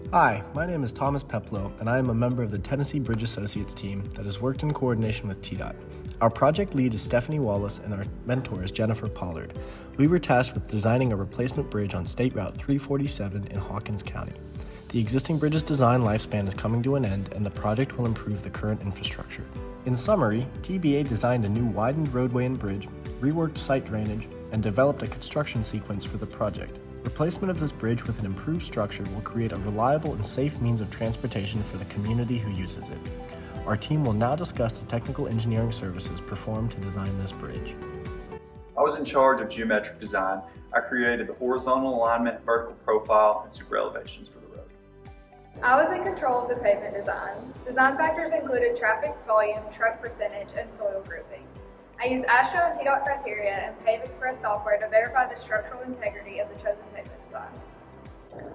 Hi, my name is Thomas Peplow, and I am a member of the Tennessee Bridge Associates team that has worked in coordination with TDOT. Our project lead is Stephanie Wallace, and our mentor is Jennifer Pollard. We were tasked with designing a replacement bridge on State Route 347 in Hawkins County. The existing bridge's design lifespan is coming to an end, and the project will improve the current infrastructure. In summary, TBA designed a new widened roadway and bridge, reworked site drainage, and developed a construction sequence for the project. Replacement of this bridge with an improved structure will create a reliable and safe means of transportation for the community who uses it. Our team will now discuss the technical engineering services performed to design this bridge. I was in charge of geometric design. I created the horizontal alignment, vertical profile, and super elevations for the road. I was in control of the pavement design. Design factors included traffic volume, truck percentage, and soil grouping. I used AASHTO and TDOT criteria and Pave Express software to verify the structural integrity of the chosen pavement design.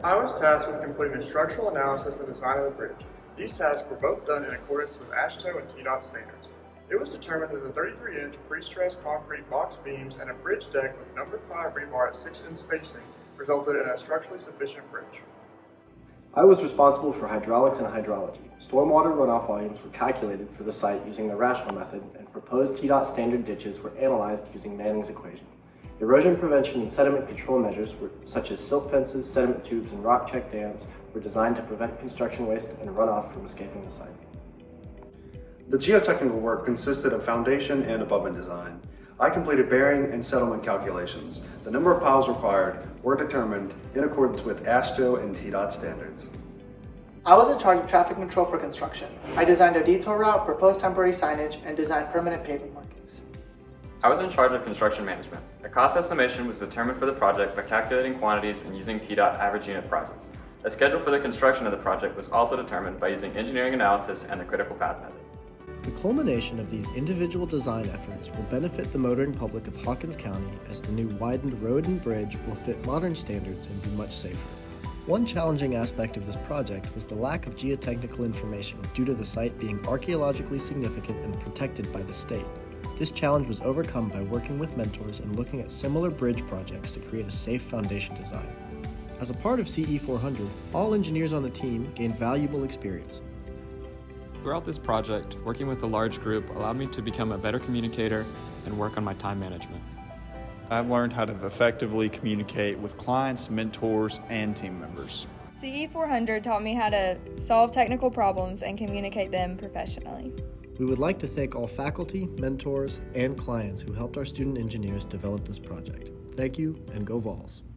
I was tasked with completing structural analysis and design of the bridge. These tasks were both done in accordance with AASHTO and TDOT standards. It was determined that the 33-inch pre-stressed concrete box beams and a bridge deck with number 5 rebar at 6-inch spacing resulted in a structurally sufficient bridge. I was responsible for hydraulics and hydrology. Stormwater runoff volumes were calculated for the site using the rational method, and proposed TDOT standard ditches were analyzed using Manning's equation. Erosion prevention and sediment control measures, such as silt fences, sediment tubes, and rock check dams, were designed to prevent construction waste and runoff from escaping the site. The geotechnical work consisted of foundation and abutment design. I completed bearing and settlement calculations. The number of piles required were determined in accordance with AASHTO and TDOT standards. I was in charge of traffic control for construction. I designed a detour route, proposed temporary signage, and designed permanent pavement markings. I was in charge of construction management. A cost estimation was determined for the project by calculating quantities and using TDOT average unit prices. A schedule for the construction of the project was also determined by using engineering analysis and the critical path method. The culmination of these individual design efforts will benefit the motoring public of Hawkins County, as the new widened road and bridge will fit modern standards and be much safer. One challenging aspect of this project was the lack of geotechnical information due to the site being archaeologically significant and protected by the state. This challenge was overcome by working with mentors and looking at similar bridge projects to create a safe foundation design. As a part of CE 400, all engineers on the team gained valuable experience. Throughout this project, working with a large group allowed me to become a better communicator and work on my time management. I've learned how to effectively communicate with clients, mentors, and team members. CE 400 taught me how to solve technical problems and communicate them professionally. We would like to thank all faculty, mentors, and clients who helped our student engineers develop this project. Thank you, and go Vols.